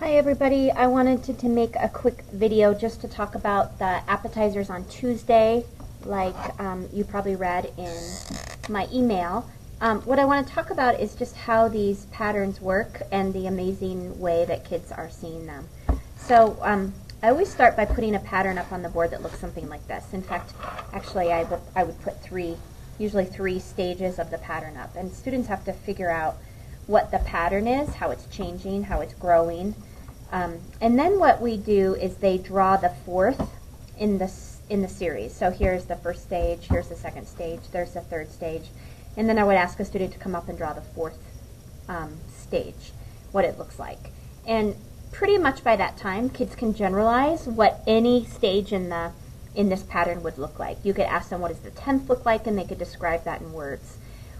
Hi everybody, I wanted to make a quick video just to talk about the appetizers on Tuesday, like you probably read in my email. What I want to talk about is just how these patterns work and the amazing way that kids are seeing them. So I always start by putting a pattern up on the board that looks something like this. In fact, actually I would put usually three stages of the pattern up, and students have to figure out what the pattern is, how it's changing, how it's growing. And then what we do is they draw the fourth in the series. So here's the first stage, here's the second stage, there's the third stage. And then I would ask a student to come up and draw the fourth stage, what it looks like. And pretty much by that time, kids can generalize what any stage in this pattern would look like. You could ask them, what does the 10th look like? And they could describe that in words.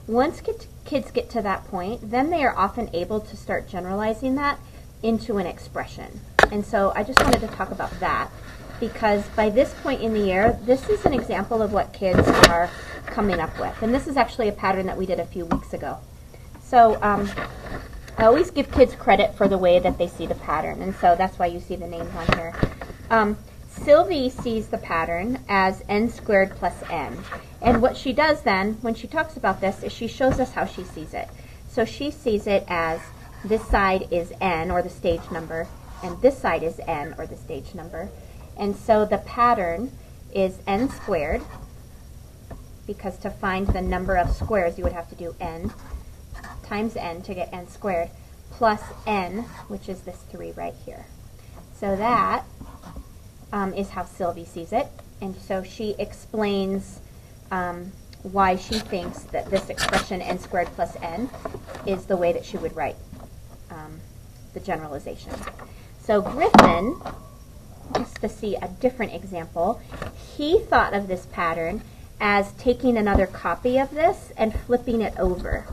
Once kids get to that point, then they are often able to start generalizing that into an expression. And so I just wanted to talk about that, because by this point in the year, this is an example of what kids are coming up with. And this is actually a pattern that we did a few weeks ago. So I always give kids credit for the way that they see the pattern, and so that's why you see the names on here. Sylvie sees the pattern as n squared plus n. And what she does then, when she talks about this, is she shows us how she sees it. So she sees it as this side is n, or the stage number, and this side is n, or the stage number. And so the pattern is n squared, because to find the number of squares you would have to do n times n to get n squared, plus n, which is this 3 right here. So that is how Sylvie sees it. And so she explains why she thinks that this expression n squared plus n is the way that she would write the generalization. So Griffin, just to see a different example, he thought of this pattern as taking another copy of this and flipping it over.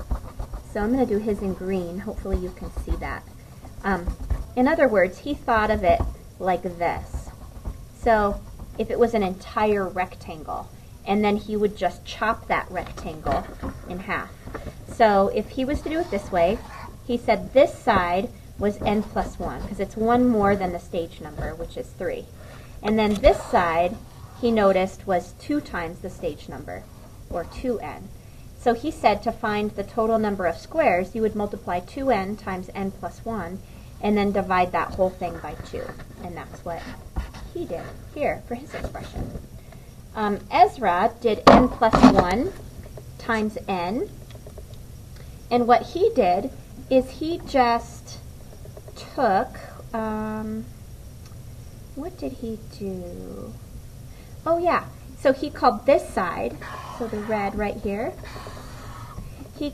So I'm going to do his in green. Hopefully you can see that. In other words, he thought of it like this. So if it was an entire rectangle, and then he would just chop that rectangle in half. So if he was to do it this way, he said this side was n plus 1, because it's one more than the stage number, which is 3. And then this side, he noticed, was 2 times the stage number, or 2n. So he said to find the total number of squares, you would multiply 2n times n plus 1, and then divide that whole thing by 2. And that's what he did here for his expression. Ezra did n plus 1 times n, and what he did is he just took, what did he do? Oh yeah, so he called this side, so the red right here, he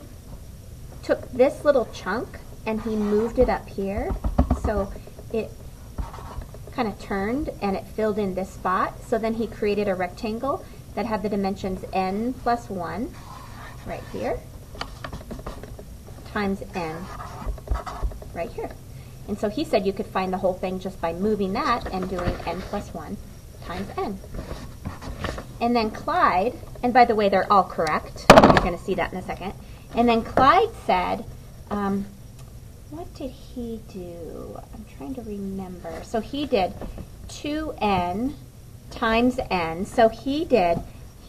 took this little chunk and he moved it up here, so it kind of turned and it filled in this spot. So then he created a rectangle that had the dimensions n plus 1 right here times n right here. And so he said you could find the whole thing just by moving that and doing n plus 1 times n. And then Clyde, and by the way, they're all correct. You're going to see that in a second. And then Clyde said, what did he do? I'm trying to remember. So he did 2n times n. So he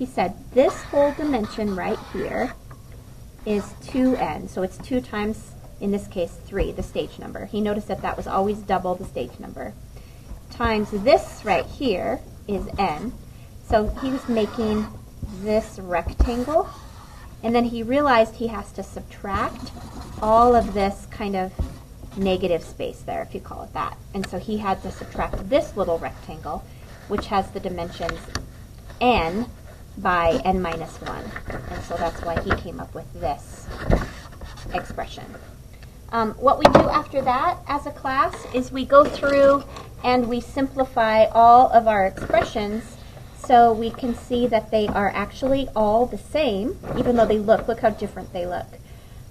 said this whole dimension right here is 2n. So it's 2 times, in this case, 3, the stage number. He noticed that that was always double the stage number. Times this right here is n. So he was making this rectangle, and then he realized he has to subtract all of this kind of negative space there, if you call it that. And so he had to subtract this little rectangle, which has the dimensions n by n minus 1. And so that's why he came up with this expression. What we do after that as a class is we go through and we simplify all of our expressions so we can see that they are actually all the same, even though they look how different they look.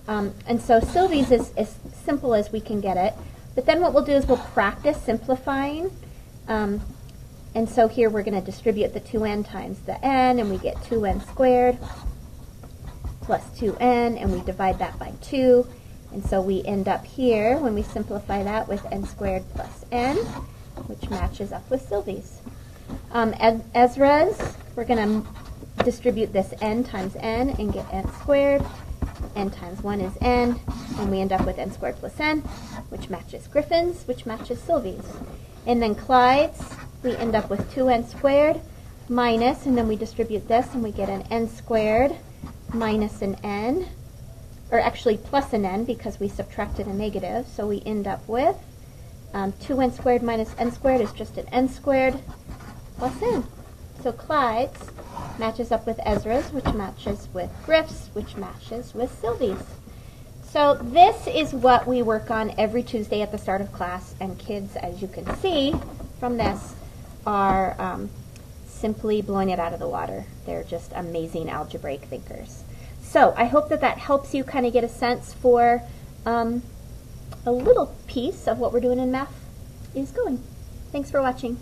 And so Sylvie's is as simple as we can get it. But then what we'll do is we'll practice simplifying. And so here we're going to distribute the 2n times the n, and we get 2n squared plus 2n, and we divide that by 2. And so we end up here, when we simplify that, with n squared plus n, which matches up with Sylvie's. Ezra's, we're going to distribute this n times n and get n squared. N times 1 is n, and we end up with n squared plus n, which matches Griffin's, which matches Sylvie's. And then Clyde's, we end up with 2n squared minus, and then we distribute this, and we get an n squared minus an n, or actually plus an n because we subtracted a negative, so we end up with 2n squared minus n squared is just an n squared plus n. So Clyde's matches up with Ezra's, which matches with Griff's, which matches with Sylvie's. So this is what we work on every Tuesday at the start of class, and kids, as you can see from this, are simply blowing it out of the water. They're just amazing algebraic thinkers. So I hope that that helps you kind of get a sense for a little piece of what we're doing in math is going. Thanks for watching.